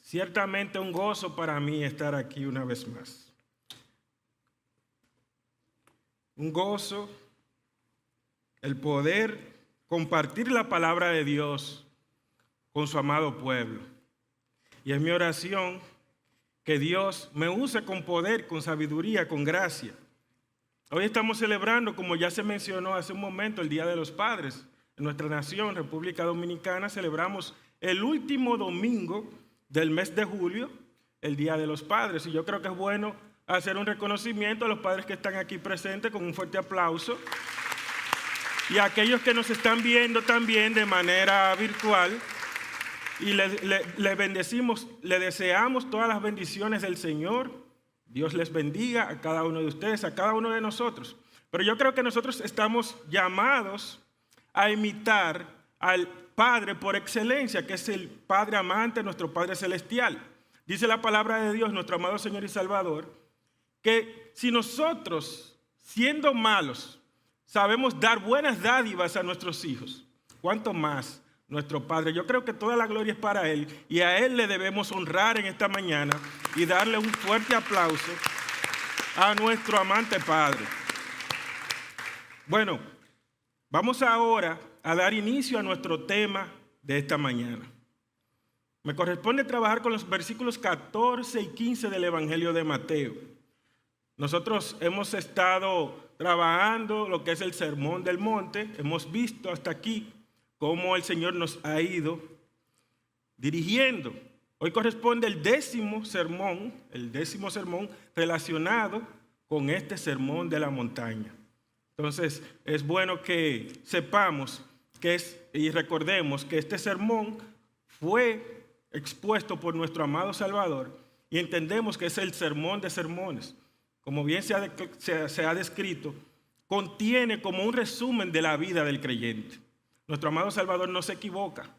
Ciertamente un gozo para mí estar aquí una vez más. Un gozo, el poder compartir la palabra de Dios con su amado pueblo. Y es mi oración que Dios me use con poder, con sabiduría, con gracia. Hoy estamos celebrando, como ya se mencionó hace un momento, el Día de los Padres. En nuestra nación, República Dominicana, celebramos el último domingo del mes de julio, el Día de los Padres. Y yo creo que es bueno hacer un reconocimiento a los padres que están aquí presentes con un fuerte aplauso. Y a aquellos que nos están viendo también de manera virtual. Y les bendecimos, le deseamos todas las bendiciones del Señor. Dios les bendiga a cada uno de ustedes, a cada uno de nosotros. Pero yo creo que nosotros estamos llamados a imitar al Padre por excelencia, que es el Padre amante, nuestro Padre celestial. Dice la palabra de Dios, nuestro amado Señor y Salvador, que si nosotros, siendo malos, sabemos dar buenas dádivas a nuestros hijos, ¿cuánto más nuestro Padre? Yo creo que toda la gloria es para Él y a Él le debemos honrar en esta mañana y darle un fuerte aplauso a nuestro amante Padre. Bueno, vamos ahora a dar inicio a nuestro tema de esta mañana. Me corresponde trabajar con los versículos 14 y 15 del Evangelio de Mateo. Nosotros hemos estado trabajando lo que es el Sermón del Monte. Hemos visto hasta aquí cómo el Señor nos ha ido dirigiendo. Hoy corresponde el décimo sermón relacionado con este Sermón de la Montaña. Entonces, es bueno que sepamos y recordemos que este sermón fue expuesto por nuestro amado Salvador y entendemos que es el sermón de sermones. Como bien se ha descrito, contiene como un resumen de la vida del creyente. Nuestro amado Salvador no se equivoca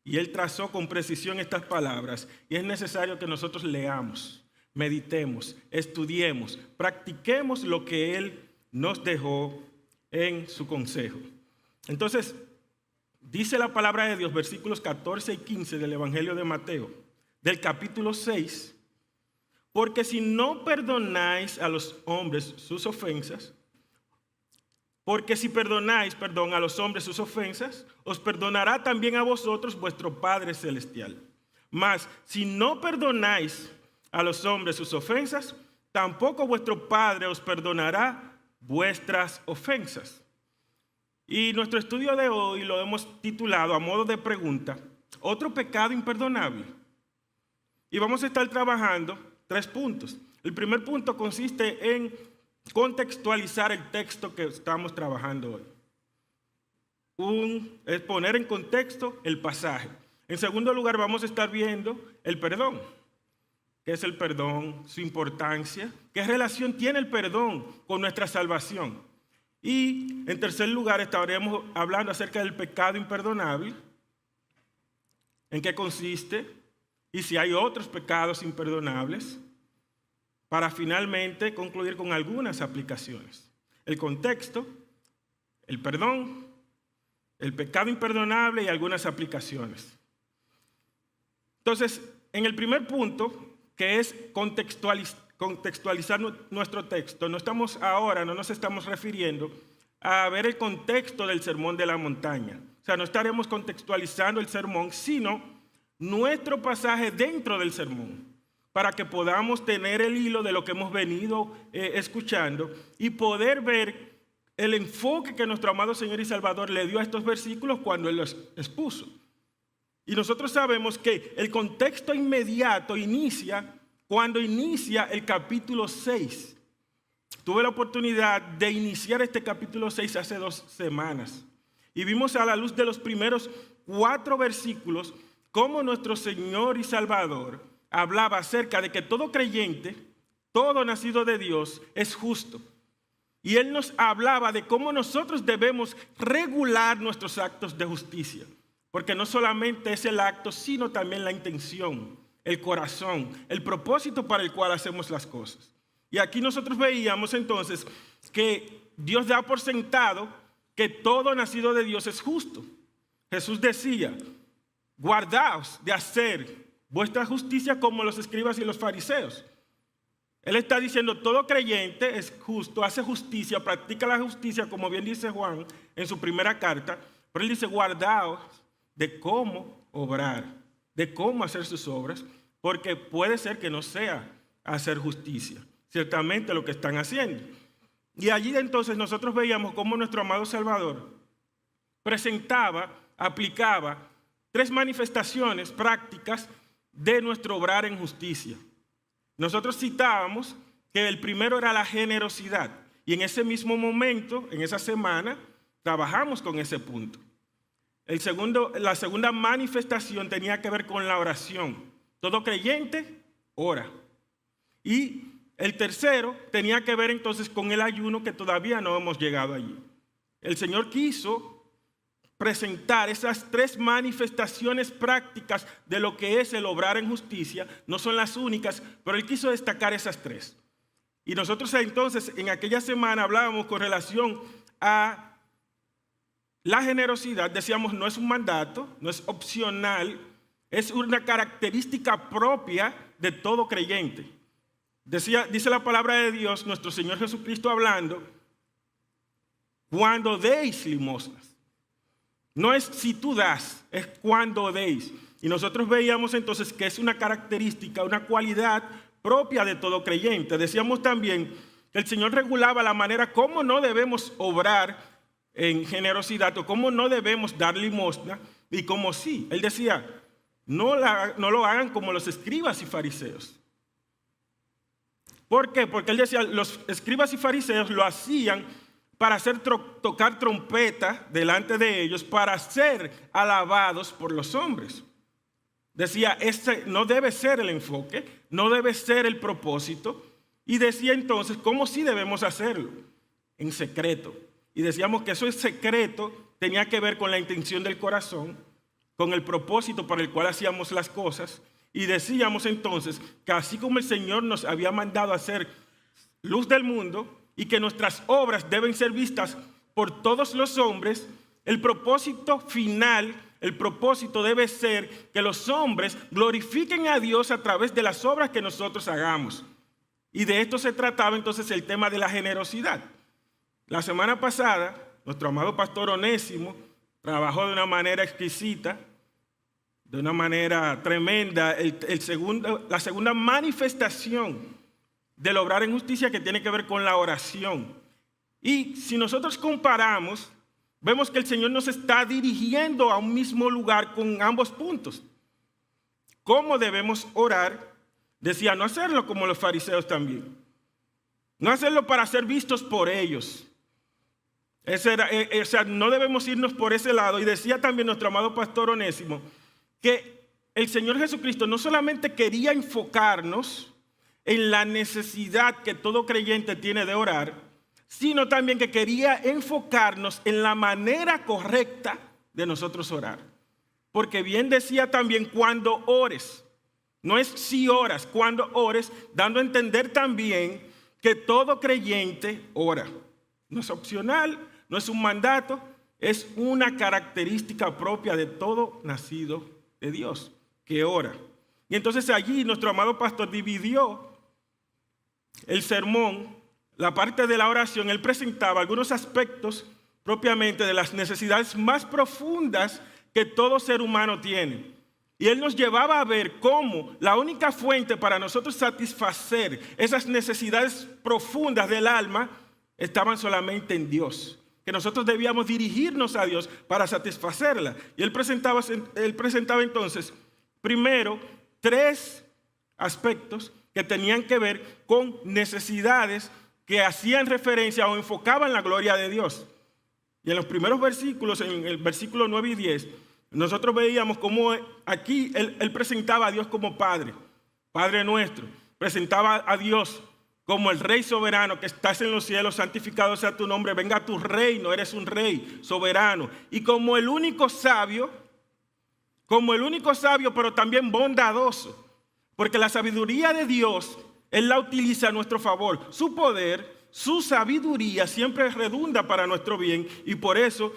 y Él trazó con precisión estas palabras y es necesario que nosotros leamos, meditemos, estudiemos, practiquemos lo que Él nos dejó en su consejo. Entonces, dice la palabra de Dios, versículos 14 y 15 del Evangelio de Mateo, del capítulo 6, porque si no perdonáis a los hombres sus ofensas, porque si perdonáis, a los hombres sus ofensas, os perdonará también a vosotros vuestro Padre Celestial. Mas, si no perdonáis a los hombres sus ofensas, tampoco vuestro Padre os perdonará vuestras ofensas. Y nuestro estudio de hoy lo hemos titulado a modo de pregunta, ¿otro pecado imperdonable? Y vamos a estar trabajando 3 puntos. El primer punto consiste en contextualizar el texto que estamos trabajando hoy. Es poner en contexto el pasaje. En segundo lugar, vamos a estar viendo el perdón. ¿Qué es el perdón? Su importancia. ¿Qué relación tiene el perdón con nuestra salvación? Y en tercer lugar, estaremos hablando acerca del pecado imperdonable. ¿En qué consiste? Y si hay otros pecados imperdonables. Para finalmente concluir con algunas aplicaciones. El contexto, el perdón, el pecado imperdonable y algunas aplicaciones. Entonces, en el primer punto, que es contextualizar nuestro texto, no nos estamos refiriendo a ver el contexto del Sermón de la Montaña. O sea, no estaremos contextualizando el sermón, sino nuestro pasaje dentro del sermón, para que podamos tener el hilo de lo que hemos venido escuchando y poder ver el enfoque que nuestro amado Señor y Salvador le dio a estos versículos cuando Él los expuso. Y nosotros sabemos que el contexto inmediato inicia cuando inicia el capítulo 6. Tuve la oportunidad de iniciar este capítulo 6 hace 2 semanas. Y vimos a la luz de los primeros 4 versículos cómo nuestro Señor y Salvador hablaba acerca de que todo creyente, todo nacido de Dios, es justo. Y Él nos hablaba de cómo nosotros debemos regular nuestros actos de justicia. Porque no solamente es el acto, sino también la intención, el corazón, el propósito para el cual hacemos las cosas. Y aquí nosotros veíamos entonces que Dios da por sentado que todo nacido de Dios es justo. Jesús decía, guardaos de hacer vuestra justicia como los escribas y los fariseos. Él está diciendo, todo creyente es justo, hace justicia, practica la justicia, como bien dice Juan en su primera carta, pero él dice, guardaos de cómo obrar, de cómo hacer sus obras, porque puede ser que no sea hacer justicia, ciertamente lo que están haciendo. Y allí entonces nosotros veíamos cómo nuestro amado Salvador presentaba, aplicaba 3 manifestaciones prácticas de nuestro obrar en justicia. Nosotros citábamos que el primero era la generosidad, y en ese mismo momento, en esa semana, trabajamos con ese punto. La segunda manifestación tenía que ver con la oración. Todo creyente ora. Y el tercero tenía que ver entonces con el ayuno, que todavía no hemos llegado allí. El Señor quiso presentar esas 3 manifestaciones prácticas de lo que es el obrar en justicia. No son las únicas, pero Él quiso destacar esas 3. Y nosotros entonces en aquella semana hablábamos con relación a la generosidad. Decíamos, no es un mandato, no es opcional, es una característica propia de todo creyente. Dice la palabra de Dios, nuestro Señor Jesucristo hablando, cuando deis limosnas. No es si tú das, es cuando deis. Y nosotros veíamos entonces que es una característica, una cualidad propia de todo creyente. Decíamos también que el Señor regulaba la manera como no debemos obrar en generosidad o cómo no debemos dar limosna y cómo sí. Él decía, no lo hagan como los escribas y fariseos. ¿Por qué? Porque él decía, los escribas y fariseos lo hacían para hacer tocar trompeta delante de ellos, para ser alabados por los hombres. Decía, este no debe ser el enfoque, no debe ser el propósito. Y decía entonces, ¿cómo sí debemos hacerlo? En secreto. Y decíamos que eso en secreto tenía que ver con la intención del corazón, con el propósito para el cual hacíamos las cosas. Y decíamos entonces que así como el Señor nos había mandado a ser luz del mundo, y que nuestras obras deben ser vistas por todos los hombres, el propósito final, el propósito debe ser que los hombres glorifiquen a Dios a través de las obras que nosotros hagamos. Y de esto se trataba entonces el tema de la generosidad. La semana pasada, nuestro amado pastor Onésimo trabajó de una manera exquisita, de una manera tremenda, la segunda manifestación del obrar en justicia, que tiene que ver con la oración. Y si nosotros comparamos, vemos que el Señor nos está dirigiendo a un mismo lugar con ambos puntos. ¿Cómo debemos orar? Decía, no hacerlo como los fariseos también. No hacerlo para ser vistos por ellos. No debemos irnos por ese lado. Y decía también nuestro amado pastor Onésimo que el Señor Jesucristo no solamente quería enfocarnos en la necesidad que todo creyente tiene de orar, sino también que quería enfocarnos en la manera correcta de nosotros orar. Porque bien decía también, cuando ores, no es si oras, cuando ores, dando a entender también que todo creyente ora. No es opcional, no es un mandato, es una característica propia de todo nacido de Dios, que ora. Y entonces allí nuestro amado pastor dividió el sermón, la parte de la oración. Él presentaba algunos aspectos propiamente de las necesidades más profundas que todo ser humano tiene. Y él nos llevaba a ver cómo la única fuente para nosotros satisfacer esas necesidades profundas del alma estaban solamente en Dios. Que nosotros debíamos dirigirnos a Dios para satisfacerla. Y él presentaba entonces, primero, 3 aspectos que tenían que ver con necesidades que hacían referencia o enfocaban la gloria de Dios. Y en los primeros versículos, en el versículo 9 y 10, nosotros veíamos cómo aquí él presentaba a Dios como Padre, Padre nuestro. Presentaba a Dios como el Rey soberano que estás en los cielos, santificado sea tu nombre, venga a tu reino, eres un Rey soberano. Y como el único sabio, pero también bondadoso. Porque la sabiduría de Dios, Él la utiliza a nuestro favor. Su poder, su sabiduría siempre redunda para nuestro bien. Y por eso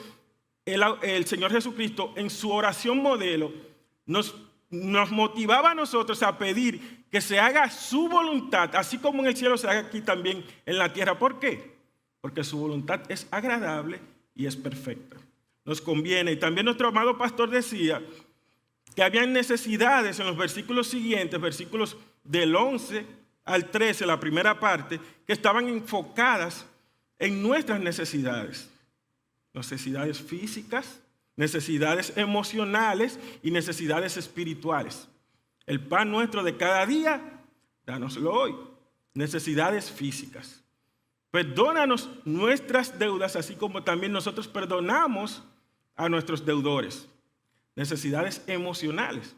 el Señor Jesucristo en su oración modelo nos nos motivaba a nosotros a pedir que se haga su voluntad, así como en el cielo se haga aquí también en la tierra. ¿Por qué? Porque su voluntad es agradable y es perfecta. Nos conviene. Y también nuestro amado pastor decía que había necesidades en los versículos siguientes, versículos del 11 al 13, la primera parte, que estaban enfocadas en nuestras necesidades. Necesidades físicas, necesidades emocionales y necesidades espirituales. El pan nuestro de cada día, dánoslo hoy. Necesidades físicas. Perdónanos nuestras deudas, así como también nosotros perdonamos a nuestros deudores. Necesidades emocionales.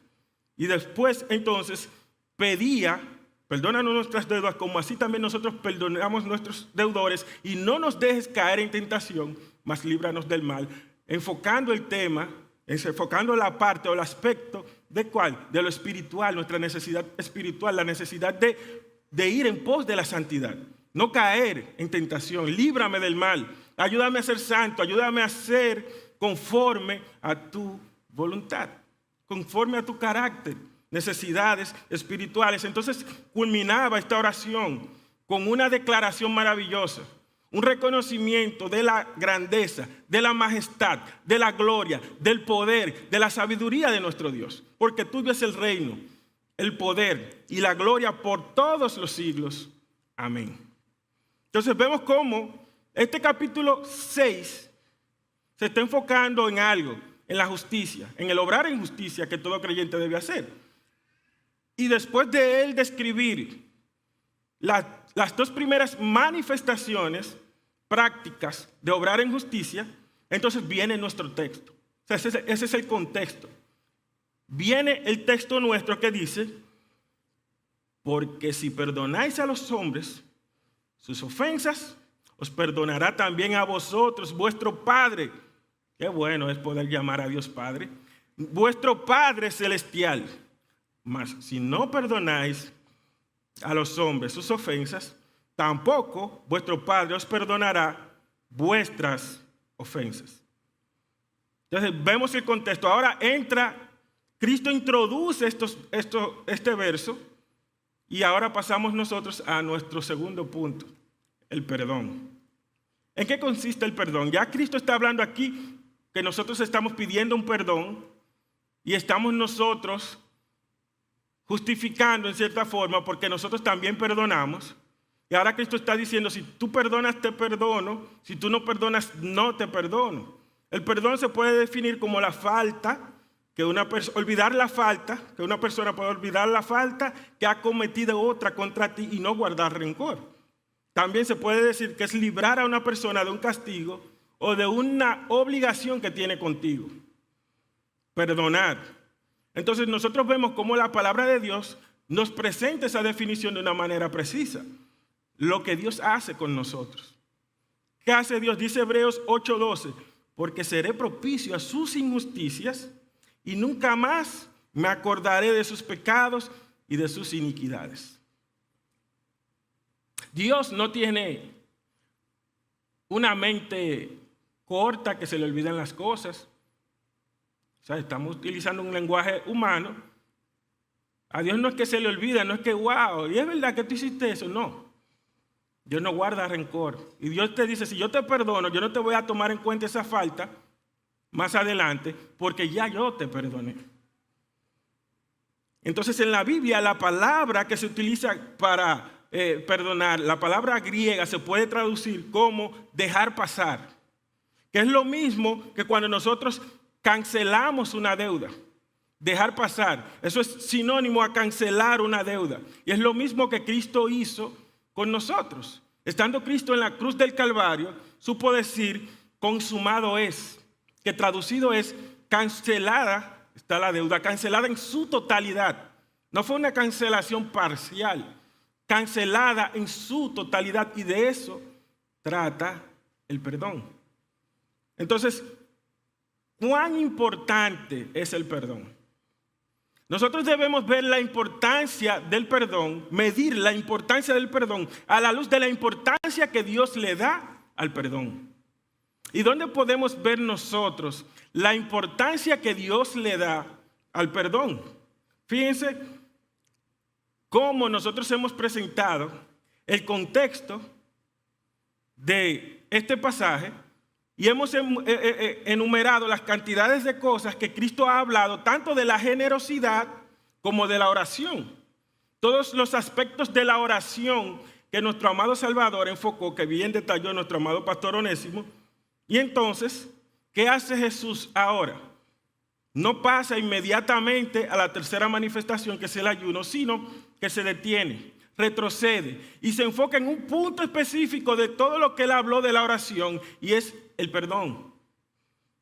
Y después, entonces, pedía, perdónanos nuestras deudas, como así también nosotros perdonamos a nuestros deudores, y no nos dejes caer en tentación, mas líbranos del mal. Enfocando el tema, enfocando la parte o el aspecto de ¿cuál? De lo espiritual, nuestra necesidad espiritual, la necesidad de ir en pos de la santidad. No caer en tentación, líbrame del mal, ayúdame a ser santo, ayúdame a ser conforme a tu voluntad, conforme a tu carácter, necesidades espirituales. Entonces culminaba esta oración con una declaración maravillosa, un reconocimiento de la grandeza, de la majestad, de la gloria, del poder, de la sabiduría de nuestro Dios, porque tuyo es el reino, el poder y la gloria por todos los siglos. Amén. Entonces vemos cómo este capítulo 6 se está enfocando en algo, en la justicia, en el obrar en justicia que todo creyente debe hacer. Y después de él describir las dos primeras manifestaciones prácticas de obrar en justicia, entonces viene nuestro texto. O sea, ese es el contexto. Viene el texto nuestro que dice, porque si perdonáis a los hombres sus ofensas, os perdonará también a vosotros, vuestro Padre. Qué bueno es poder llamar a Dios Padre. Vuestro Padre celestial. Mas si no perdonáis a los hombres sus ofensas, tampoco vuestro Padre os perdonará vuestras ofensas. Entonces vemos el contexto. Ahora Cristo introduce este verso. Y ahora pasamos nosotros a nuestro segundo punto, el perdón. ¿En qué consiste el perdón? Ya Cristo está hablando aquí que nosotros estamos pidiendo un perdón y estamos nosotros justificando en cierta forma porque nosotros también perdonamos. Y ahora Cristo está diciendo, si tú perdonas, te perdono. Si tú no perdonas, no te perdono. El perdón se puede definir como la falta, olvidar la falta, que una persona puede olvidar la falta que ha cometido otra contra ti y no guardar rencor. También se puede decir que es librar a una persona de un castigo o de una obligación que tiene contigo. Perdonar. Entonces nosotros vemos cómo la palabra de Dios nos presenta esa definición de una manera precisa. Lo que Dios hace con nosotros. ¿Qué hace Dios? Dice Hebreos 8:12, porque seré propicio a sus injusticias y nunca más me acordaré de sus pecados y de sus iniquidades. Dios no tiene una mente corta que se le olviden las cosas. O sea, estamos utilizando un lenguaje humano. A Dios no es que se le olvida, no es que wow, y es verdad que tú hiciste eso, no. Dios no guarda rencor. Y Dios te dice, si yo te perdono, yo no te voy a tomar en cuenta esa falta más adelante, porque ya yo te perdoné. Entonces en la Biblia la palabra que se utiliza para perdonar, la palabra griega se puede traducir como dejar pasar, que es lo mismo que cuando nosotros cancelamos una deuda. Dejar pasar, eso es sinónimo a cancelar una deuda. Y es lo mismo que Cristo hizo con nosotros. Estando Cristo en la cruz del Calvario, supo decir, consumado es. Que traducido es cancelada está la deuda, cancelada en su totalidad. No fue una cancelación parcial, cancelada en su totalidad, y de eso trata el perdón. Entonces, ¿cuán importante es el perdón? Nosotros debemos ver la importancia del perdón, medir la importancia del perdón a la luz de la importancia que Dios le da al perdón. ¿Y dónde podemos ver nosotros la importancia que Dios le da al perdón? Fíjense cómo nosotros hemos presentado el contexto de este pasaje y hemos enumerado las cantidades de cosas que Cristo ha hablado, tanto de la generosidad como de la oración. Todos los aspectos de la oración que nuestro amado Salvador enfocó, que bien detalló nuestro amado pastor Onésimo. Y entonces, ¿qué hace Jesús ahora? No pasa inmediatamente a la tercera manifestación, que es el ayuno, sino que se detiene, retrocede y se enfoca en un punto específico de todo lo que él habló de la oración, y es el perdón.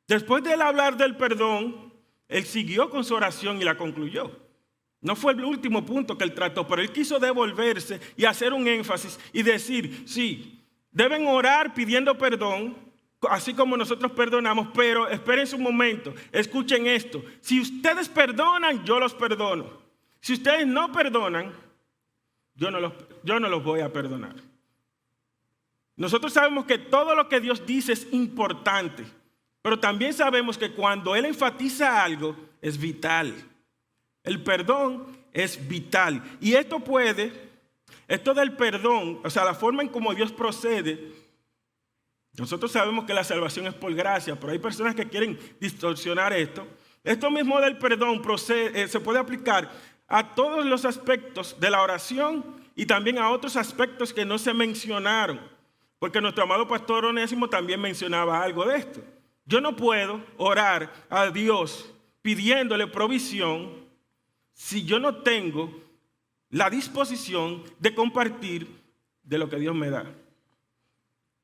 Después de él hablar del perdón, él siguió con su oración y la concluyó. No fue el último punto que él trató, pero él quiso devolverse y hacer un énfasis y decir, sí, deben orar pidiendo perdón, así como nosotros perdonamos, pero esperen un momento, escuchen esto. Si ustedes perdonan, yo los perdono. Si ustedes no perdonan, yo no los voy a perdonar. Nosotros sabemos que todo lo que Dios dice es importante, pero también sabemos que cuando Él enfatiza algo, es vital. El perdón es vital. Y esto del perdón, o sea, la forma en cómo Dios procede. Nosotros sabemos que la salvación es por gracia, pero hay personas que quieren distorsionar esto. Esto mismo del perdón se puede aplicar a todos los aspectos de la oración y también a otros aspectos que no se mencionaron. Porque nuestro amado pastor Onésimo también mencionaba algo de esto. Yo no puedo orar a Dios pidiéndole provisión si yo no tengo la disposición de compartir de lo que Dios me da.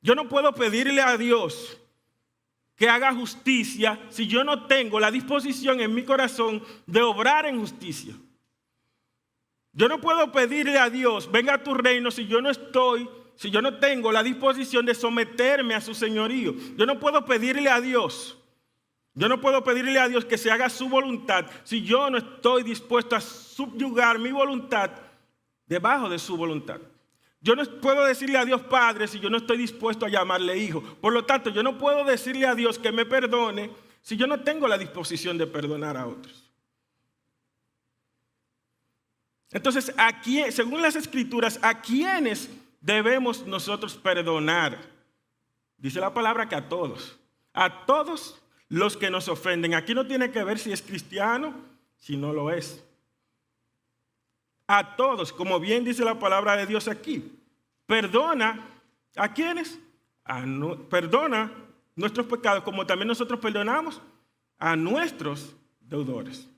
Yo no puedo pedirle a Dios que haga justicia si yo no tengo la disposición en mi corazón de obrar en justicia. Yo no puedo pedirle a Dios, venga a tu reino, si yo no tengo la disposición de someterme a su señorío. Yo no puedo pedirle a Dios que se haga su voluntad si yo no estoy dispuesto a subyugar mi voluntad debajo de su voluntad. Yo no puedo decirle a Dios Padre si yo no estoy dispuesto a llamarle hijo. Por lo tanto, yo no puedo decirle a Dios que me perdone si yo no tengo la disposición de perdonar a otros. Entonces, según las Escrituras, ¿a quiénes debemos nosotros perdonar? Dice la palabra que a todos los que nos ofenden. Aquí no tiene que ver si es cristiano, si no lo es. A todos, como bien dice la palabra de Dios aquí. Perdona, ¿a quiénes? Perdona nuestros pecados, como también nosotros perdonamos a nuestros deudores.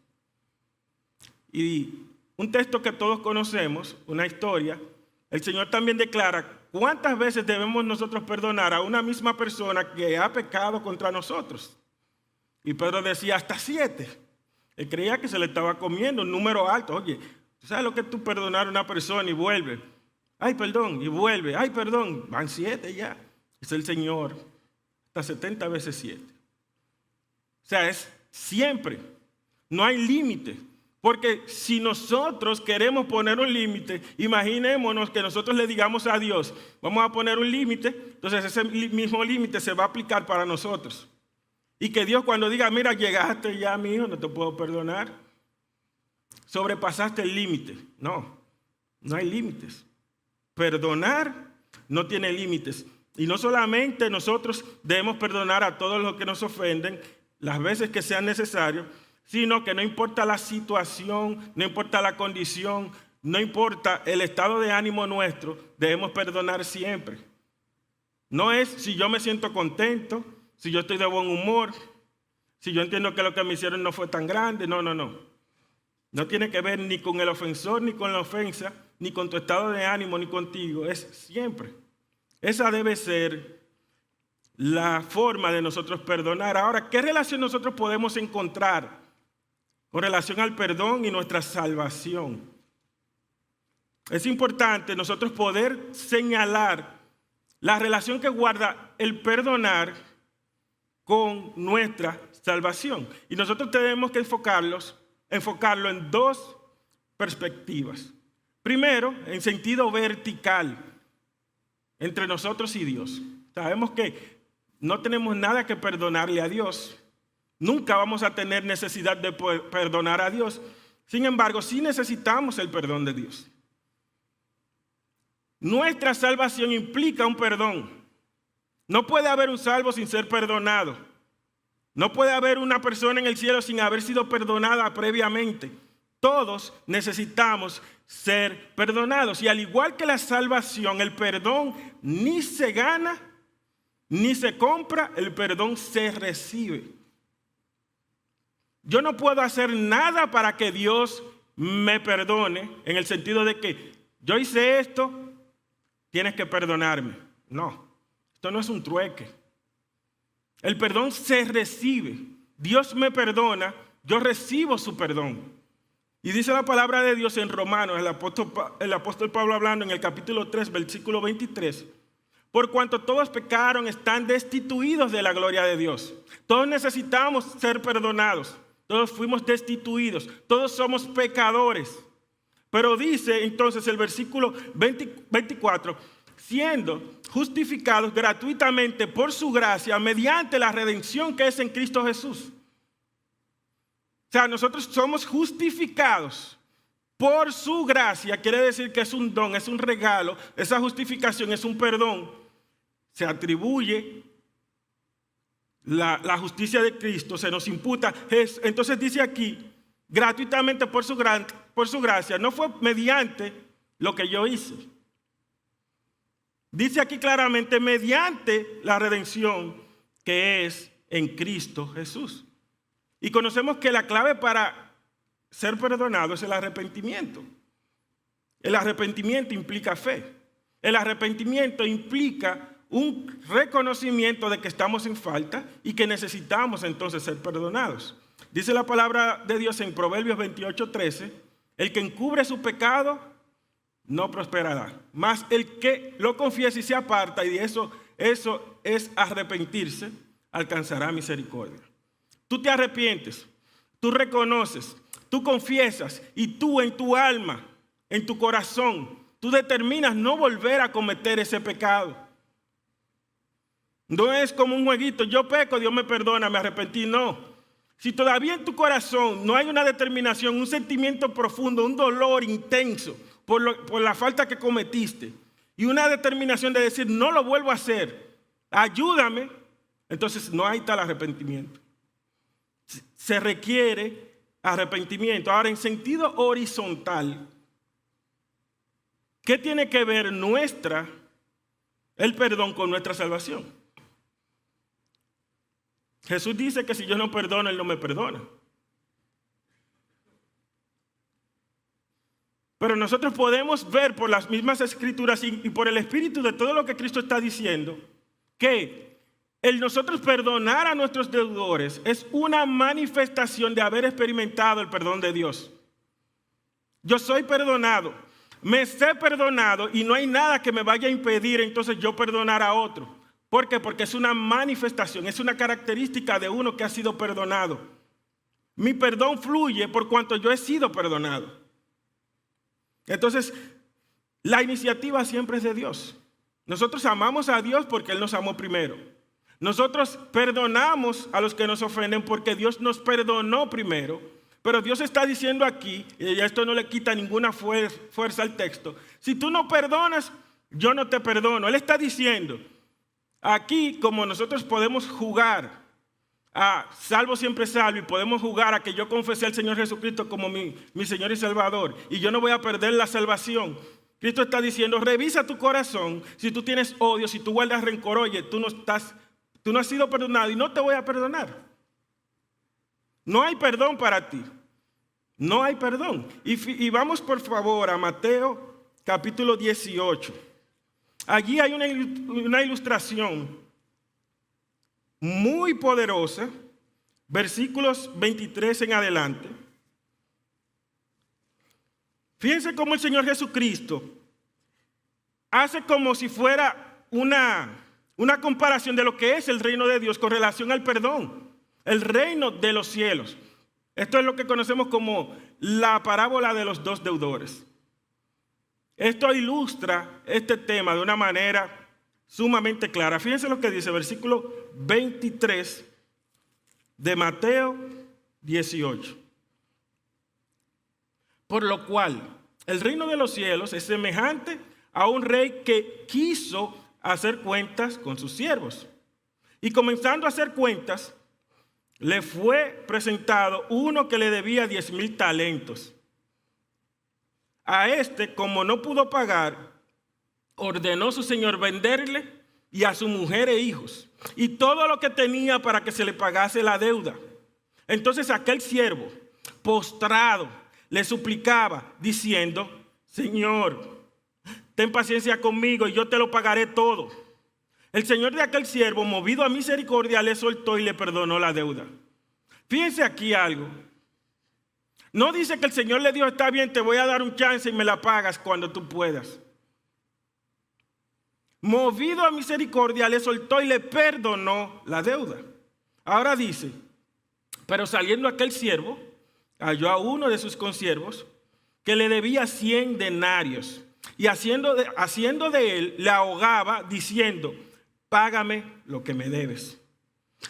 Y un texto que todos conocemos, una historia, el Señor también declara cuántas veces debemos nosotros perdonar a una misma persona que ha pecado contra nosotros. Y Pedro decía hasta 7. Él creía que se le estaba comiendo un número alto. Oye, ¿tú sabes lo que es tú perdonar a una persona y vuelve? Ay, perdón, y vuelve. Ay, perdón, van 7 ya. Es el Señor, hasta 70 veces 7. O sea, es siempre. No hay límite. Porque si nosotros queremos poner un límite, imaginémonos que nosotros le digamos a Dios, vamos a poner un límite, entonces ese mismo límite se va a aplicar para nosotros. Y que Dios cuando diga, mira, llegaste ya, mi hijo, no te puedo perdonar. Sobrepasaste el límite. No hay límites. Perdonar no tiene límites. Y no solamente nosotros debemos perdonar a todos los que nos ofenden, las veces que sean necesarios, sino que no importa la situación, no importa la condición, no importa el estado de ánimo nuestro, debemos perdonar siempre. No es si yo me siento contento, si yo estoy de buen humor, si yo entiendo que lo que me hicieron no fue tan grande, no. No tiene que ver ni con el ofensor, ni con la ofensa, ni con tu estado de ánimo, ni contigo, es siempre. Esa debe ser la forma de nosotros perdonar. Ahora, ¿qué relación nosotros podemos encontrar con relación al perdón y nuestra salvación? Es importante nosotros poder señalar la relación que guarda el perdonar con nuestra salvación. Y nosotros tenemos que enfocarlo en 2 perspectivas. Primero, en sentido vertical, entre nosotros y Dios. Sabemos que no tenemos nada que perdonarle a Dios. Nunca vamos a tener necesidad de perdonar a Dios. Sin embargo, sí necesitamos el perdón de Dios. Nuestra salvación implica un perdón. No puede haber un salvo sin ser perdonado. No puede haber una persona en el cielo sin haber sido perdonada previamente. Todos necesitamos ser perdonados. Y al igual que la salvación, el perdón ni se gana ni se compra, el perdón se recibe. Yo no puedo hacer nada para que Dios me perdone, en el sentido de que yo hice esto, tienes que perdonarme. No, esto no es un trueque. El perdón se recibe. Dios me perdona, yo recibo su perdón. Y dice la palabra de Dios en Romanos, el apóstol Pablo hablando en el capítulo 3, versículo 23. Por cuanto todos pecaron, están destituidos de la gloria de Dios. Todos necesitamos ser perdonados. Todos fuimos destituidos. Todos somos pecadores. Pero dice entonces el versículo 24, siendo justificados gratuitamente por su gracia mediante la redención que es en Cristo Jesús. O sea, nosotros somos justificados por su gracia. Quiere decir que es un don, es un regalo. Esa justificación es un perdón. Se atribuye la justicia de Cristo, se nos imputa. Entonces dice aquí, gratuitamente por su gracia, no fue mediante lo que yo hice. Dice aquí claramente, mediante la redención que es en Cristo Jesús. Y conocemos que la clave para ser perdonado es el arrepentimiento. El arrepentimiento implica fe. El arrepentimiento implica un reconocimiento de que estamos en falta y que necesitamos entonces ser perdonados. Dice la palabra de Dios en Proverbios 28:13, el que encubre su pecado no prosperará, mas el que lo confiesa y se aparta, y eso es arrepentirse, alcanzará misericordia. Tú te arrepientes, tú reconoces, tú confiesas, y tú en tu alma, en tu corazón, tú determinas no volver a cometer ese pecado. No es como un jueguito, yo peco, Dios me perdona, me arrepentí, no. Si todavía en tu corazón no hay una determinación, un sentimiento profundo, un dolor intenso por la falta que cometiste, y una determinación de decir, no lo vuelvo a hacer, ayúdame, entonces no hay tal arrepentimiento. Se requiere arrepentimiento. Ahora, en sentido horizontal, ¿qué tiene que ver el perdón con nuestra salvación? Jesús dice que si yo no perdono, Él no me perdona. Pero nosotros podemos ver por las mismas escrituras y por el espíritu de todo lo que Cristo está diciendo, que el nosotros perdonar a nuestros deudores es una manifestación de haber experimentado el perdón de Dios. Yo soy perdonado, me sé perdonado y no hay nada que me vaya a impedir entonces yo perdonar a otro. ¿Por qué? Porque es una manifestación, es una característica de uno que ha sido perdonado. Mi perdón fluye por cuanto yo he sido perdonado. Entonces, la iniciativa siempre es de Dios. Nosotros amamos a Dios porque Él nos amó primero. Nosotros perdonamos a los que nos ofenden porque Dios nos perdonó primero. Pero Dios está diciendo aquí, y esto no le quita ninguna fuerza al texto, si tú no perdonas, yo no te perdono. Él está diciendo, aquí como nosotros podemos jugar a salvo siempre salvo y podemos jugar a que yo confesé al Señor Jesucristo como mi Señor y Salvador y yo no voy a perder la salvación. Cristo está diciendo, revisa tu corazón, si tú tienes odio, si tú guardas rencor, oye, tú no has sido perdonado y no te voy a perdonar. No hay perdón para ti. No hay perdón. Y vamos por favor a Mateo capítulo 18. Allí hay una ilustración muy poderosa, versículos 23 en adelante. Fíjense cómo el Señor Jesucristo hace como si fuera una comparación de lo que es el reino de Dios con relación al perdón, el reino de los cielos. Esto es lo que conocemos como la parábola de los dos deudores. Esto ilustra este tema de una manera sumamente clara. Fíjense lo que dice, versículo 23 de Mateo 18. Por lo cual, el reino de los cielos es semejante a un rey que quiso hacer cuentas con sus siervos. Y comenzando a hacer cuentas, le fue presentado uno que le debía 10,000 talentos. A este, como no pudo pagar, ordenó su señor venderle y a su mujer e hijos, y todo lo que tenía para que se le pagase la deuda. Entonces aquel siervo, postrado, le suplicaba, diciendo: Señor, ten paciencia conmigo y yo te lo pagaré todo. El señor de aquel siervo, movido a misericordia, le soltó y le perdonó la deuda. Fíjense aquí algo. No dice que el Señor le dijo: está bien, te voy a dar un chance y me la pagas cuando tú puedas. Movido a misericordia, le soltó y le perdonó la deuda. Ahora dice: pero saliendo aquel siervo, halló a uno de sus consiervos que le debía 100 denarios. Y haciendo de él, le ahogaba diciendo: págame lo que me debes.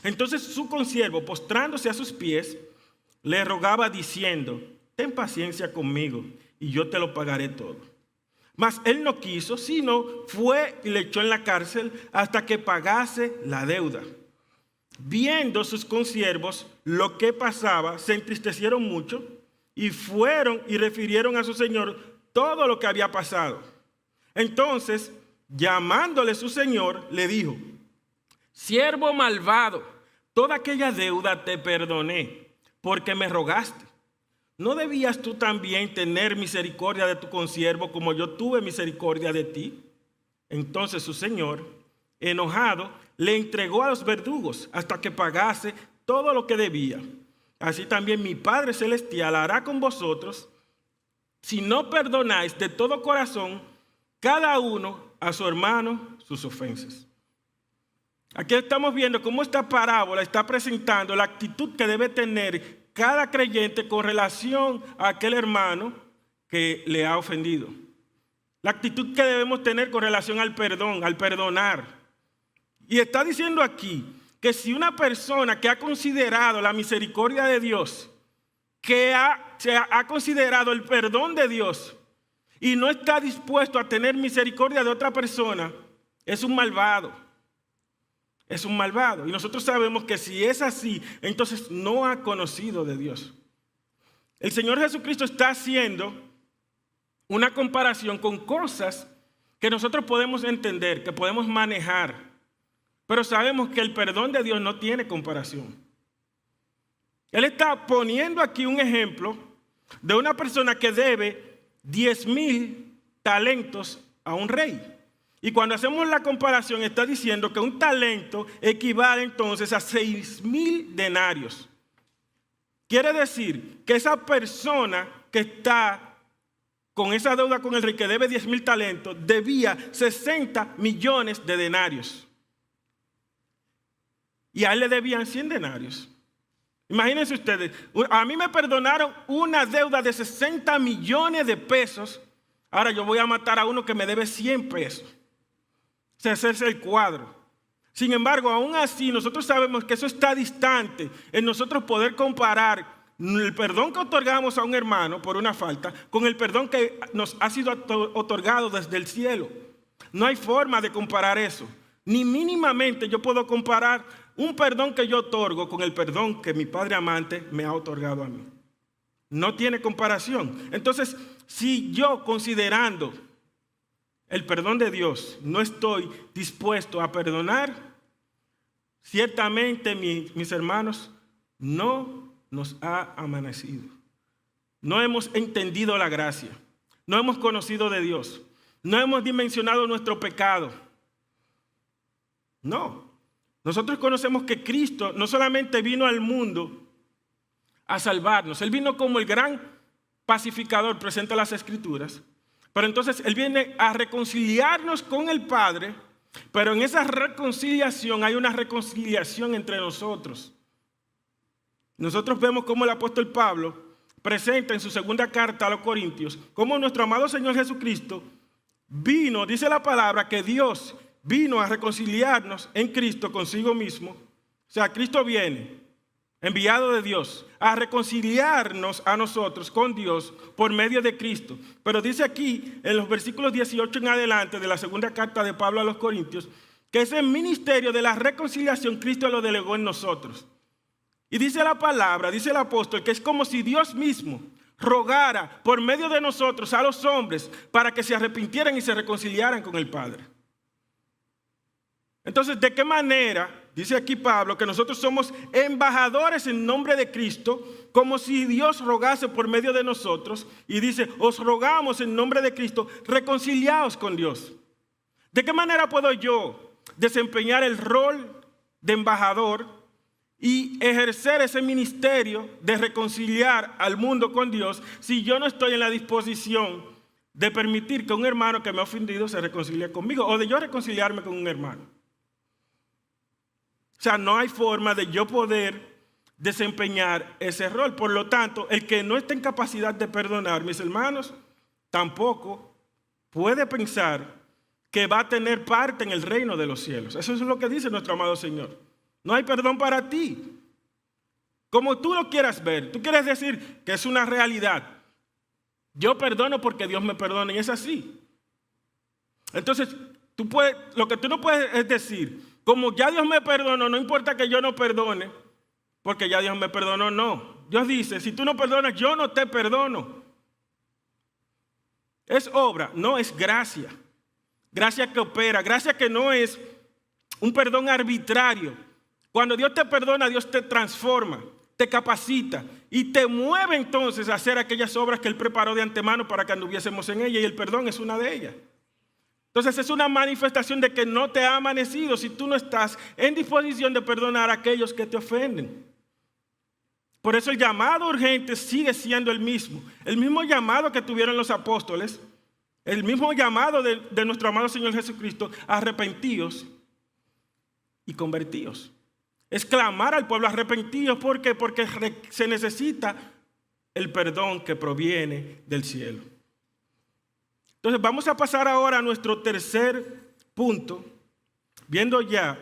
Entonces su consiervo, postrándose a sus pies, le rogaba diciendo: ten paciencia conmigo y yo te lo pagaré todo. Mas él no quiso, sino fue y le echó en la cárcel hasta que pagase la deuda. Viendo sus consiervos lo que pasaba, se entristecieron mucho y fueron y refirieron a su señor todo lo que había pasado. Entonces, llamándole su señor, le dijo: siervo malvado, toda aquella deuda te perdoné, porque me rogaste. ¿No debías tú también tener misericordia de tu consiervo como yo tuve misericordia de ti? Entonces su señor, enojado, le entregó a los verdugos hasta que pagase todo lo que debía. Así también mi Padre Celestial hará con vosotros si no perdonáis de todo corazón cada uno a su hermano sus ofensas. Aquí estamos viendo cómo esta parábola está presentando la actitud que debe tener cada creyente con relación a aquel hermano que le ha ofendido. La actitud que debemos tener con relación al perdón, al perdonar. Y está diciendo aquí que si una persona que ha considerado la misericordia de Dios, que ha considerado el perdón de Dios y no está dispuesto a tener misericordia de otra persona, es un malvado. Es un malvado. Y nosotros sabemos que si es así, entonces no ha conocido de Dios. El Señor Jesucristo está haciendo una comparación con cosas que nosotros podemos entender, que podemos manejar. Pero sabemos que el perdón de Dios no tiene comparación. Él está poniendo aquí un ejemplo de una persona que debe 10,000 talentos a un rey. Y cuando hacemos la comparación está diciendo que un talento equivale entonces a 6,000 denarios. Quiere decir que esa persona que está con esa deuda con el rey, que debe 10,000 talentos, debía 60 millones de denarios. Y a él le debían 100 denarios. Imagínense ustedes, a mí me perdonaron una deuda de 60 millones de pesos. Ahora yo voy a matar a uno que me debe 100 pesos. Ese es el cuadro. Sin embargo, aún así, nosotros sabemos que eso está distante en nosotros poder comparar el perdón que otorgamos a un hermano por una falta con el perdón que nos ha sido otorgado desde el cielo. No hay forma de comparar eso. Ni mínimamente yo puedo comparar un perdón que yo otorgo con el perdón que mi Padre amante me ha otorgado a mí. No tiene comparación. Entonces, si yo, considerando el perdón de Dios, no estoy dispuesto a perdonar, ciertamente, mis hermanos, no nos ha amanecido. No hemos entendido la gracia. No hemos conocido de Dios. No hemos dimensionado nuestro pecado. No. Nosotros conocemos que Cristo no solamente vino al mundo a salvarnos. Él vino como el gran pacificador, presenta las Escrituras. Pero entonces Él viene a reconciliarnos con el Padre, pero en esa reconciliación hay una reconciliación entre nosotros. Nosotros vemos cómo el apóstol Pablo presenta en su segunda carta a los Corintios, cómo nuestro amado Señor Jesucristo vino, dice la palabra, que Dios vino a reconciliarnos en Cristo consigo mismo. O sea, Cristo viene enviado de Dios, a reconciliarnos a nosotros con Dios por medio de Cristo. Pero dice aquí, en los versículos 18 en adelante de la segunda carta de Pablo a los Corintios, que ese ministerio de la reconciliación Cristo lo delegó en nosotros. Y dice la palabra, dice el apóstol, que es como si Dios mismo rogara por medio de nosotros a los hombres para que se arrepintieran y se reconciliaran con el Padre. Entonces, ¿de qué manera, dice aquí Pablo, que nosotros somos embajadores en nombre de Cristo, como si Dios rogase por medio de nosotros? Y dice, os rogamos en nombre de Cristo, reconciliaos con Dios. ¿De qué manera puedo yo desempeñar el rol de embajador y ejercer ese ministerio de reconciliar al mundo con Dios si yo no estoy en la disposición de permitir que un hermano que me ha ofendido se reconcilie conmigo o de yo reconciliarme con un hermano? O sea, no hay forma de yo poder desempeñar ese rol. Por lo tanto, el que no esté en capacidad de perdonar, mis hermanos, tampoco puede pensar que va a tener parte en el reino de los cielos. Eso es lo que dice nuestro amado Señor. No hay perdón para ti. Como tú lo quieras ver, tú quieres decir que es una realidad. Yo perdono porque Dios me perdona y es así. Entonces, lo que tú no puedes es decir, como ya Dios me perdonó, no importa que yo no perdone, porque ya Dios me perdonó, no. Dios dice, si tú no perdonas, yo no te perdono. Es obra, no es gracia. Gracia que opera, gracia que no es un perdón arbitrario. Cuando Dios te perdona, Dios te transforma, te capacita y te mueve entonces a hacer aquellas obras que Él preparó de antemano para que anduviésemos en ella, y el perdón es una de ellas. Entonces es una manifestación de que no te ha amanecido si tú no estás en disposición de perdonar a aquellos que te ofenden. Por eso el llamado urgente sigue siendo el mismo llamado que tuvieron los apóstoles, el mismo llamado de nuestro amado Señor Jesucristo: arrepentíos y convertíos. Es clamar al pueblo: arrepentíos. ¿Por qué? Porque se necesita el perdón que proviene del cielo. Entonces vamos a pasar ahora a nuestro tercer punto, viendo ya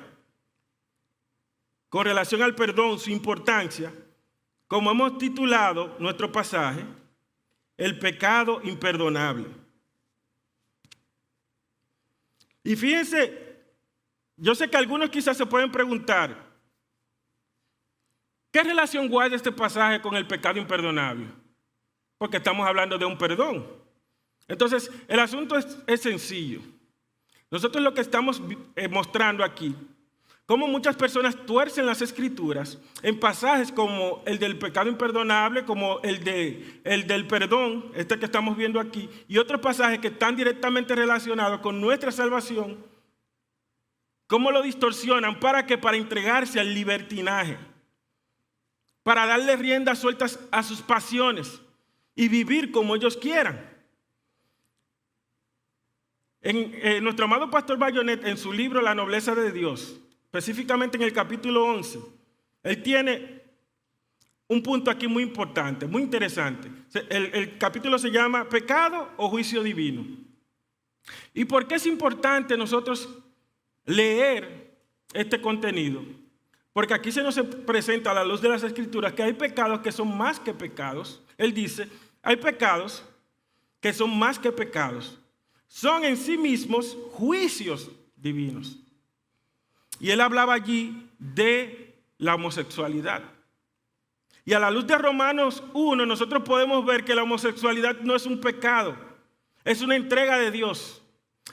con relación al perdón su importancia, como hemos titulado nuestro pasaje, el pecado imperdonable. Y fíjense, yo sé que algunos quizás se pueden preguntar, ¿qué relación guarda este pasaje con el pecado imperdonable? Porque estamos hablando de un perdón. Entonces, el asunto es sencillo. Nosotros lo que estamos mostrando aquí, cómo muchas personas tuercen las Escrituras en pasajes como el del pecado imperdonable, como el del perdón, este que estamos viendo aquí, y otros pasajes que están directamente relacionados con nuestra salvación, cómo lo distorsionan para entregarse al libertinaje, para darle riendas sueltas a sus pasiones y vivir como ellos quieran. Nuestro amado pastor Bayonet, en su libro La nobleza de Dios, específicamente en el capítulo 11, él tiene un punto aquí muy importante, muy interesante. El capítulo se llama ¿Pecado o juicio divino? ¿Y por qué es importante nosotros leer este contenido? Porque aquí se nos presenta a la luz de las Escrituras que hay pecados que son más que pecados. Él dice, hay pecados que son más que pecados. Son en sí mismos juicios divinos. Y él hablaba allí de la homosexualidad. Y a la luz de Romanos 1, nosotros podemos ver que la homosexualidad no es un pecado, es una entrega de Dios.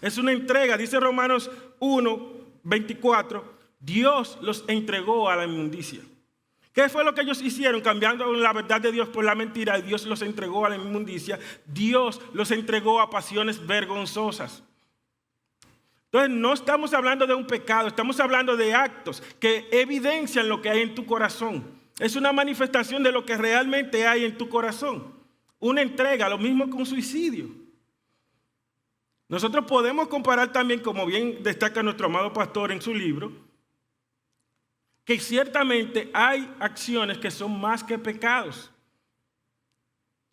Es una entrega, dice Romanos 1, 24, Dios los entregó a la inmundicia. ¿Qué fue lo que ellos hicieron? Cambiando la verdad de Dios por la mentira, y Dios los entregó a la inmundicia. Dios los entregó a pasiones vergonzosas. Entonces no estamos hablando de un pecado, estamos hablando de actos que evidencian lo que hay en tu corazón. Es una manifestación de lo que realmente hay en tu corazón. Una entrega, lo mismo que un suicidio. Nosotros podemos comparar también, como bien destaca nuestro amado pastor en su libro, que ciertamente hay acciones que son más que pecados.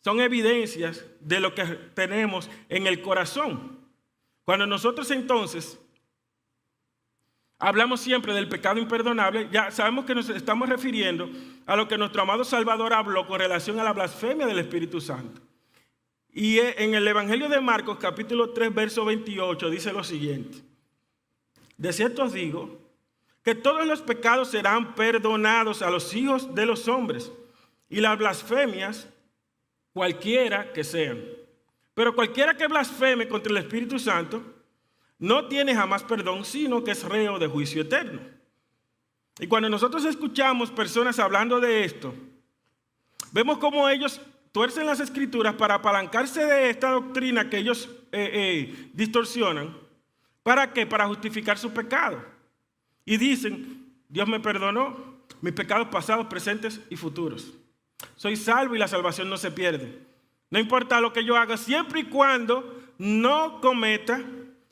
Son evidencias de lo que tenemos en el corazón. Cuando nosotros entonces hablamos siempre del pecado imperdonable, ya sabemos que nos estamos refiriendo a lo que nuestro amado Salvador habló con relación a la blasfemia del Espíritu Santo. Y en el Evangelio de Marcos, capítulo 3, verso 28, dice lo siguiente: de cierto os digo que todos los pecados serán perdonados a los hijos de los hombres, y las blasfemias, cualquiera que sean. Pero cualquiera que blasfeme contra el Espíritu Santo no tiene jamás perdón, sino que es reo de juicio eterno. Y cuando nosotros escuchamos personas hablando de esto, vemos cómo ellos tuercen las Escrituras para apalancarse de esta doctrina que ellos distorsionan. ¿Para qué? Para justificar su pecado. Y dicen: Dios me perdonó mis pecados pasados, presentes y futuros. Soy salvo y la salvación no se pierde. No importa lo que yo haga, siempre y cuando no cometa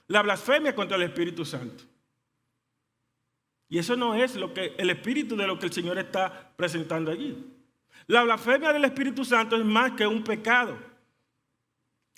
la blasfemia contra el Espíritu Santo. Y eso no es lo que el espíritu de lo que el Señor está presentando allí. La blasfemia del Espíritu Santo es más que un pecado.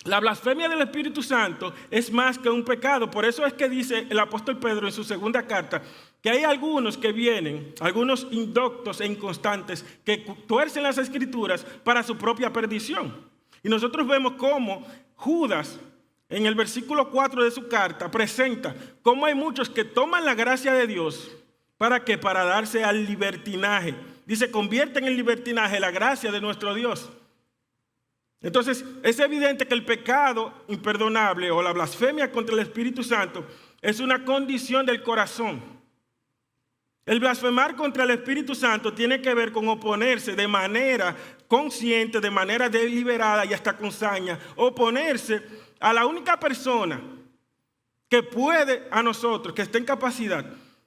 La blasfemia del Espíritu Santo es más que un pecado. Por eso es que dice el apóstol Pedro en su segunda carta que hay algunos que vienen, algunos indoctos e inconstantes, que tuercen las Escrituras para su propia perdición. Y nosotros vemos cómo Judas, en el versículo 4 de su carta, presenta cómo hay muchos que toman la gracia de Dios. ¿Para qué? Para darse al libertinaje. Dice: convierten en libertinaje la gracia de nuestro Dios. Entonces, es evidente que el pecado imperdonable o la blasfemia contra el Espíritu Santo es una condición del corazón. El blasfemar contra el Espíritu Santo tiene que ver con oponerse de manera consciente, de manera deliberada y hasta con saña, oponerse a la única persona que puede a nosotros, que está en capacidad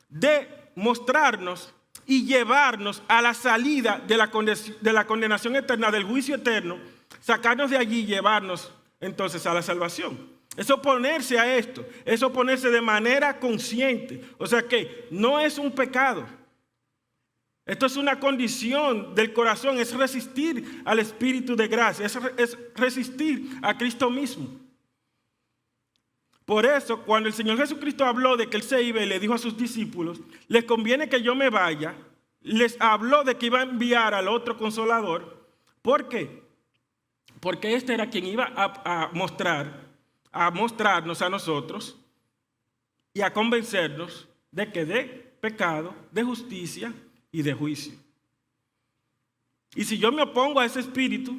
de mostrarnos y llevarnos a la salida de la condenación eterna, del juicio eterno, sacarnos de allí y llevarnos entonces a la salvación. Es oponerse a esto, es oponerse de manera consciente. O sea que no es un pecado. Esto es una condición del corazón, es resistir al Espíritu de gracia, es resistir a Cristo mismo. Por eso, cuando el Señor Jesucristo habló de que Él se iba y le dijo a sus discípulos: les conviene que yo me vaya, les habló de que iba a enviar al otro Consolador. ¿Por qué? Porque este era quien iba a mostrarnos a nosotros y a convencernos de que de pecado, de justicia y de juicio. Y si yo me opongo a ese espíritu,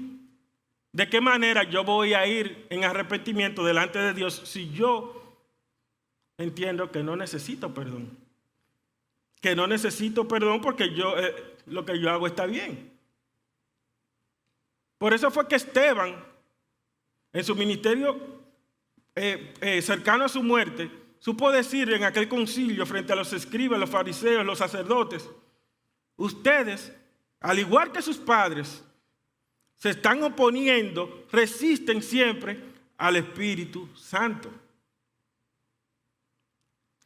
¿de qué manera yo voy a ir en arrepentimiento delante de Dios si yo entiendo que no necesito perdón? Que no necesito perdón porque lo que yo hago está bien. Por eso fue que Esteban, en su ministerio cercano a su muerte, supo decir en aquel concilio frente a los escribas, los fariseos, los sacerdotes: ustedes, al igual que sus padres, se están oponiendo, resisten siempre al Espíritu Santo.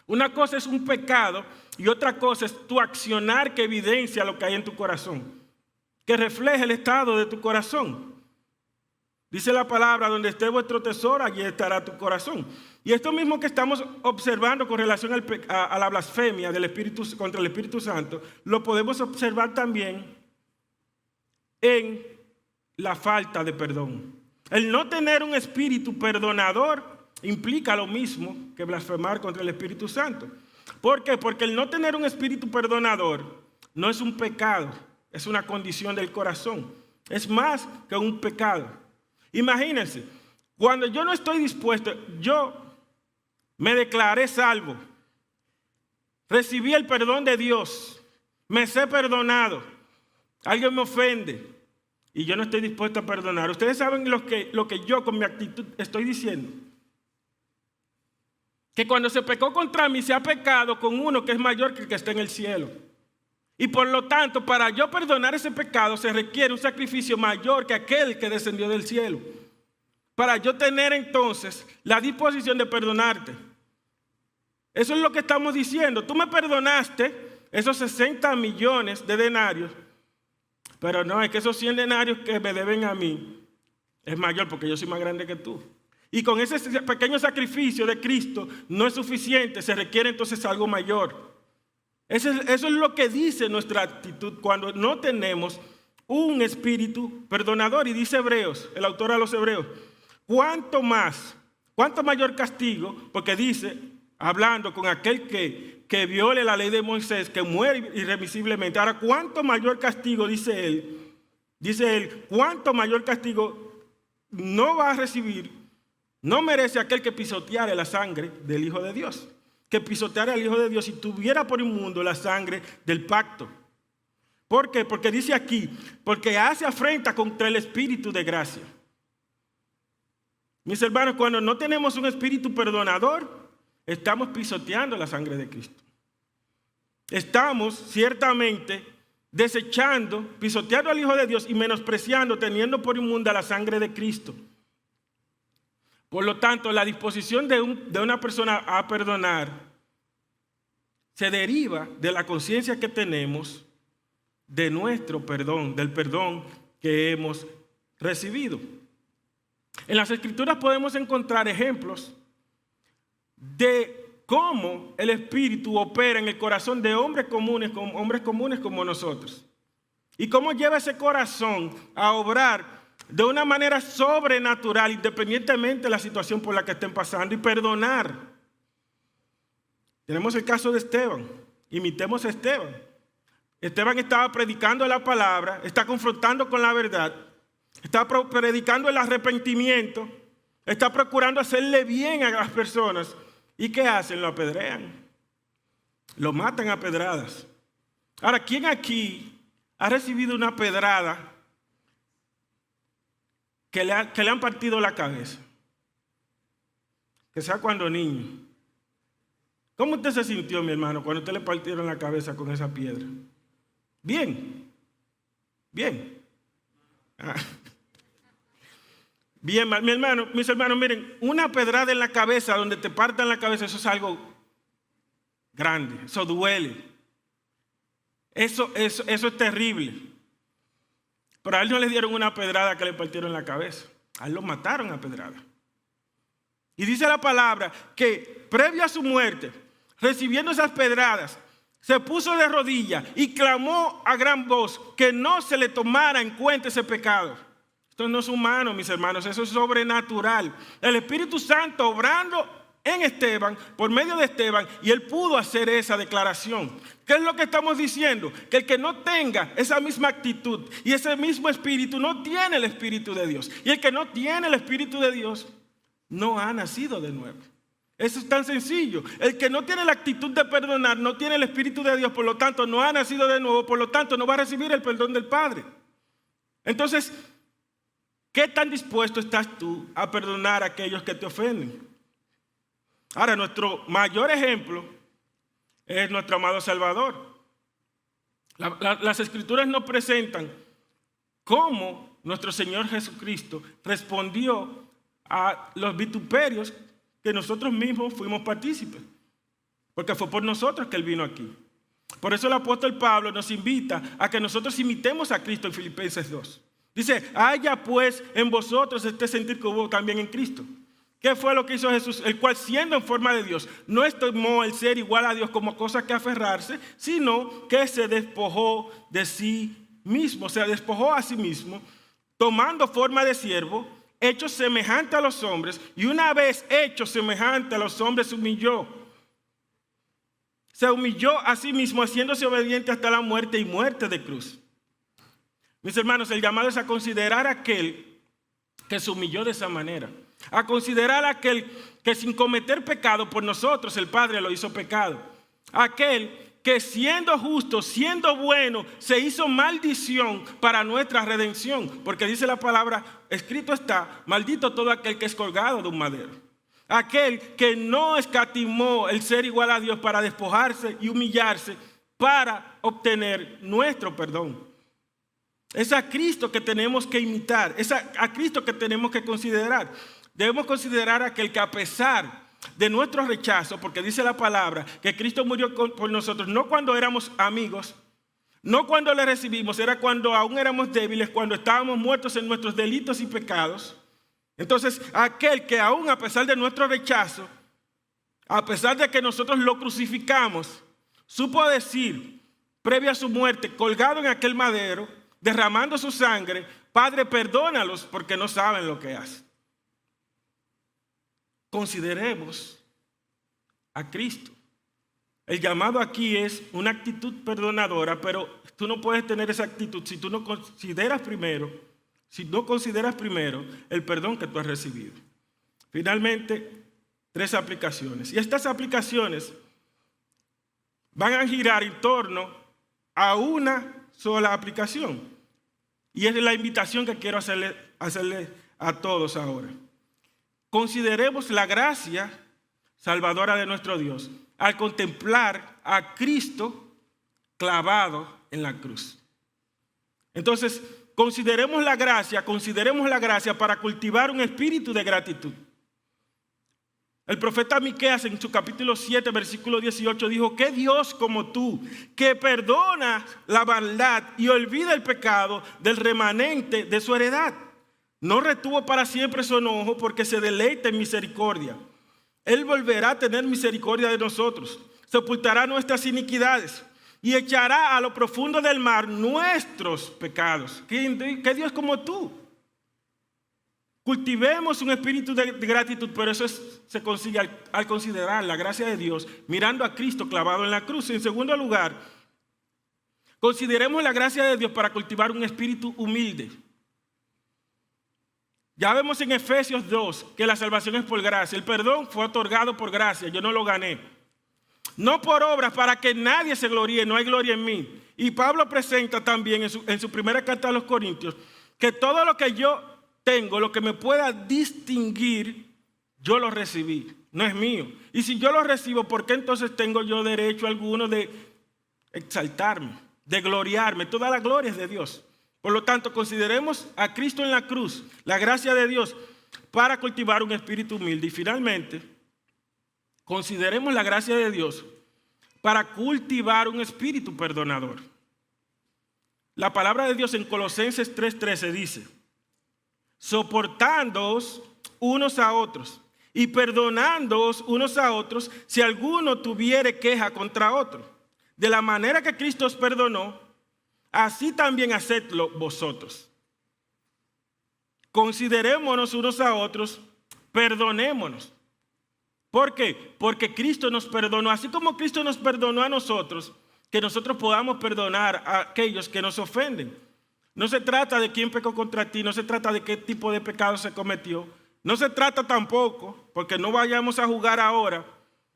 Una cosa es un pecado y otra cosa es tu accionar que evidencia lo que hay en tu corazón, que refleja el estado de tu corazón. Dice la palabra: donde esté vuestro tesoro, allí estará tu corazón. Y esto mismo que estamos observando con relación a la blasfemia del Espíritu, contra el Espíritu Santo, lo podemos observar también en la falta de perdón. El no tener un espíritu perdonador implica lo mismo que blasfemar contra el Espíritu Santo. ¿Por qué? Porque el no tener un espíritu perdonador no es un pecado, es una condición del corazón. Es más que un pecado. Imagínense, cuando yo no estoy dispuesto, yo me declaré salvo, recibí el perdón de Dios, me sé perdonado, alguien me ofende y yo no estoy dispuesto a perdonar. Ustedes saben lo que yo con mi actitud estoy diciendo. Que cuando se pecó contra mí, se ha pecado con uno que es mayor que el que está en el cielo. Y por lo tanto, para yo perdonar ese pecado, se requiere un sacrificio mayor que aquel que descendió del cielo. Para yo tener entonces la disposición de perdonarte. Eso es lo que estamos diciendo. Tú me perdonaste esos 60 millones de denarios, pero no, es que esos 100 denarios que me deben a mí es mayor porque yo soy más grande que tú. Y con ese pequeño sacrificio de Cristo no es suficiente, se requiere entonces algo mayor. Eso es lo que dice nuestra actitud cuando no tenemos un espíritu perdonador. Y dice Hebreos, el autor a los Hebreos, cuánto mayor castigo, porque dice, hablando con aquel que viole la ley de Moisés, que muere irremisiblemente. Ahora, cuánto mayor castigo, dice él, cuánto mayor castigo no va a recibir, no merece aquel que pisoteare la sangre del Hijo de Dios, que pisoteara al Hijo de Dios y tuviera por inmundo la sangre del pacto. ¿Por qué? Porque dice aquí, porque hace afrenta contra el espíritu de gracia. Mis hermanos, cuando no tenemos un espíritu perdonador, estamos pisoteando la sangre de Cristo. Estamos ciertamente desechando, pisoteando al Hijo de Dios y menospreciando, teniendo por inmunda la sangre de Cristo. Por lo tanto, la disposición de una persona a perdonar se deriva de la conciencia que tenemos de nuestro perdón, del perdón que hemos recibido. En las Escrituras podemos encontrar ejemplos de cómo el Espíritu opera en el corazón de hombres comunes como nosotros. Y cómo lleva ese corazón a obrar de una manera sobrenatural, independientemente de la situación por la que estén pasando, y perdonar. Tenemos el caso de Esteban. Imitemos a Esteban. Esteban estaba predicando la palabra, está confrontando con la verdad, está predicando el arrepentimiento, está procurando hacerle bien a las personas. ¿Y qué hacen? Lo apedrean. Lo matan a pedradas. Ahora, ¿quién aquí ha recibido una pedrada que le han partido la cabeza? Que sea cuando niño. ¿Cómo usted se sintió, mi hermano, cuando usted le partieron la cabeza con esa piedra? Bien. Bien. Bien, mis hermanos, miren, una pedrada en la cabeza donde te partan la cabeza, eso es algo grande, eso duele. Eso es terrible. Pero a él no le dieron una pedrada que le partieron la cabeza. A él lo mataron a pedrada. Y dice la palabra que previo a su muerte, recibiendo esas pedradas, se puso de rodillas y clamó a gran voz que no se le tomara en cuenta ese pecado. Esto no es humano, mis hermanos, eso es sobrenatural. El Espíritu Santo obrando en Esteban, por medio de Esteban, y él pudo hacer esa declaración. ¿Qué es lo que estamos diciendo? Que el que no tenga esa misma actitud y ese mismo espíritu no tiene el Espíritu de Dios. Y el que no tiene el Espíritu de Dios no ha nacido de nuevo. Eso es tan sencillo. El que no tiene la actitud de perdonar no tiene el Espíritu de Dios, por lo tanto no ha nacido de nuevo, por lo tanto no va a recibir el perdón del Padre. Entonces, ¿qué tan dispuesto estás tú a perdonar a aquellos que te ofenden? Ahora, nuestro mayor ejemplo es nuestro amado Salvador. Las Escrituras nos presentan cómo nuestro Señor Jesucristo respondió a los vituperios que nosotros mismos fuimos partícipes, porque fue por nosotros que Él vino aquí. Por eso el apóstol Pablo nos invita a que nosotros imitemos a Cristo en Filipenses 2. Dice, haya pues en vosotros este sentir que hubo también en Cristo. ¿Qué fue lo que hizo Jesús? El cual, siendo en forma de Dios, no estimó el ser igual a Dios como cosa que aferrarse, sino que se despojó de sí mismo, se despojó a sí mismo, tomando forma de siervo, hecho semejante a los hombres, y una vez hecho semejante a los hombres, se humilló a sí mismo, haciéndose obediente hasta la muerte y muerte de cruz. Mis hermanos, el llamado es a considerar a aquel que se humilló de esa manera, a considerar a aquel que sin cometer pecado por nosotros el Padre lo hizo pecado, aquel que siendo justo, siendo bueno, se hizo maldición para nuestra redención, porque dice la palabra, escrito está, maldito todo aquel que es colgado de un madero. Aquel que no escatimó el ser igual a Dios para despojarse y humillarse para obtener nuestro perdón. Es a Cristo que tenemos que imitar, es a Cristo que tenemos que considerar. Debemos considerar a aquel que a pesar de nuestro rechazo, porque dice la palabra que Cristo murió por nosotros, no cuando éramos amigos, no cuando le recibimos, era cuando aún éramos débiles, cuando estábamos muertos en nuestros delitos y pecados. Entonces, aquel que aún a pesar de nuestro rechazo, a pesar de que nosotros lo crucificamos, supo decir, previa a su muerte, colgado en aquel madero, derramando su sangre, Padre, perdónalos porque no saben lo que hacen. Consideremos a Cristo. El llamado aquí es una actitud perdonadora, pero tú no puedes tener esa actitud si tú no consideras primero el perdón que tú has recibido. Finalmente, 3 aplicaciones. Y estas aplicaciones van a girar en torno a una sola aplicación. Y es la invitación que quiero hacerle a todos ahora. Consideremos la gracia salvadora de nuestro Dios al contemplar a Cristo clavado en la cruz. Entonces, consideremos la gracia para cultivar un espíritu de gratitud. El profeta Miqueas en su capítulo 7, versículo 18 dijo: ¿qué Dios como tú, que perdona la maldad y olvida el pecado del remanente de su heredad? No retuvo para siempre su enojo, porque se deleita en misericordia. Él volverá a tener misericordia de nosotros, sepultará nuestras iniquidades y echará a lo profundo del mar nuestros pecados. ¿Qué Dios como tú? Cultivemos un espíritu de gratitud, pero eso se consigue al considerar la gracia de Dios, mirando a Cristo clavado en la cruz. En segundo lugar, consideremos la gracia de Dios para cultivar un espíritu humilde. Ya vemos en Efesios 2 que la salvación es por gracia. El perdón fue otorgado por gracia, yo no lo gané. No por obras, para que nadie se gloríe, no hay gloria en mí. Y Pablo presenta también en su primera carta a los Corintios que todo lo que yo tengo, lo que me pueda distinguir, yo lo recibí, no es mío. Y si yo lo recibo, ¿por qué entonces tengo yo derecho alguno de exaltarme, de gloriarme? Toda la gloria es de Dios. Por lo tanto, consideremos a Cristo en la cruz, la gracia de Dios, para cultivar un espíritu humilde. Y finalmente, consideremos la gracia de Dios para cultivar un espíritu perdonador. La palabra de Dios en Colosenses 3:13 dice: soportándoos unos a otros y perdonándoos unos a otros si alguno tuviere queja contra otro. De la manera que Cristo os perdonó, así también hacedlo vosotros. Considerémonos unos a otros, perdonémonos. ¿Por qué? Porque Cristo nos perdonó, así como Cristo nos perdonó a nosotros, que nosotros podamos perdonar a aquellos que nos ofenden. No se trata de quién pecó contra ti, no se trata de qué tipo de pecado se cometió. No se trata tampoco, porque no vayamos a jugar ahora,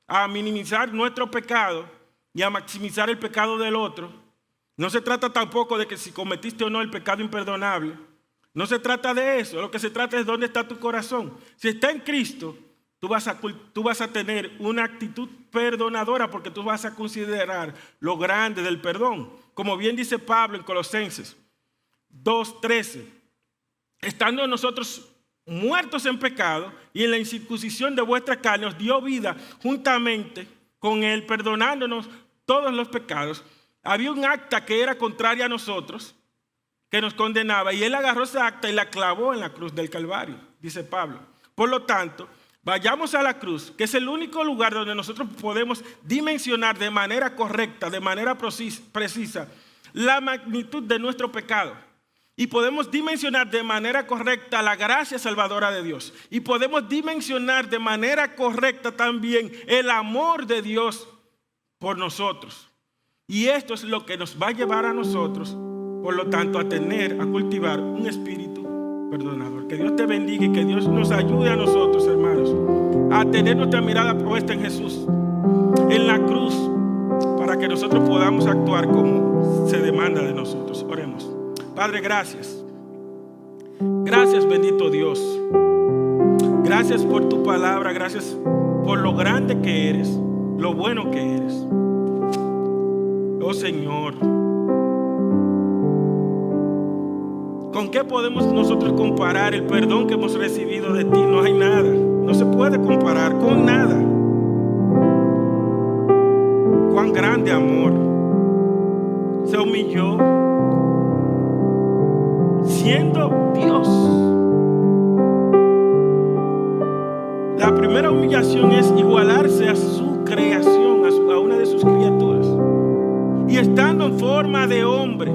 a minimizar nuestro pecado y a maximizar el pecado del otro. No se trata tampoco de que si cometiste o no el pecado imperdonable. No se trata de eso. Lo que se trata es dónde está tu corazón. Si está en Cristo, tú vas a tener una actitud perdonadora, porque tú vas a considerar lo grande del perdón. Como bien dice Pablo en Colosenses 2:13, estando nosotros muertos en pecado y en la incircuncisión de vuestra carne os dio vida juntamente con él, perdonándonos todos los pecados. Había un acta que era contraria a nosotros, que nos condenaba, y él agarró esa acta y la clavó en la cruz del Calvario, dice Pablo. Por lo tanto, vayamos a la cruz, que es el único lugar donde nosotros podemos dimensionar de manera correcta, de manera precisa, la magnitud de nuestro pecado. Y podemos dimensionar de manera correcta la gracia salvadora de Dios. Y podemos dimensionar de manera correcta también el amor de Dios por nosotros. Y esto es lo que nos va a llevar a nosotros, por lo tanto, a cultivar un espíritu perdonador. Que Dios te bendiga y que Dios nos ayude a nosotros, hermanos, a tener nuestra mirada puesta en Jesús, en la cruz, para que nosotros podamos actuar como se demanda de nosotros. Oremos. Padre, gracias. Gracias, bendito Dios. Gracias por tu palabra. Gracias por lo grande que eres, lo bueno que eres. Oh Señor, ¿con qué podemos nosotros comparar el perdón que hemos recibido de ti? No hay nada. No se puede comparar con nada. Cuán grande amor. Se humilló siendo Dios. La primera humillación es igualarse a su creación, a una de sus criaturas. y estando en forma de hombre,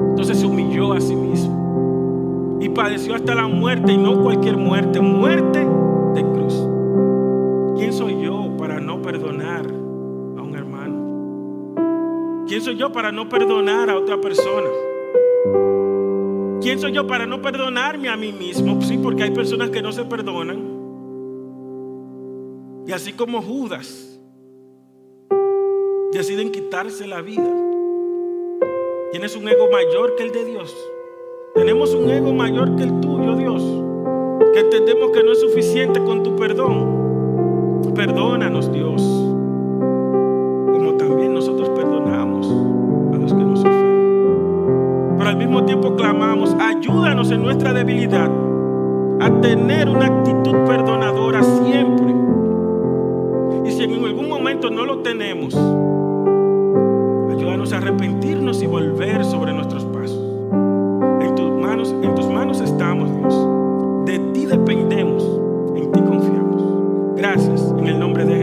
entonces se humilló a sí mismo y padeció hasta la muerte, y no cualquier muerte, muerte de cruz. ¿Quién soy yo para no perdonar a un hermano? ¿Quién soy yo para no perdonar a otra persona? ¿Quién soy yo para no perdonarme a mí mismo? Sí, porque hay personas que no se perdonan. Y así como Judas, deciden quitarse la vida. Tienes un ego mayor que el de Dios. Tenemos un ego mayor que el tuyo, Dios, que entendemos que no es suficiente con tu perdón. Perdónanos, Dios, como también nosotros perdonamos a los que nos ofenden. Pero al mismo tiempo clamamos: ayúdanos en nuestra debilidad a tener una actitud perdonadora siempre. Y si en algún momento no lo tenemos, ayúdanos a arrepentirnos y volver sobre nuestros pasos. En tus manos estamos, Dios. De ti dependemos, en ti confiamos. Gracias, en el nombre de Jesús.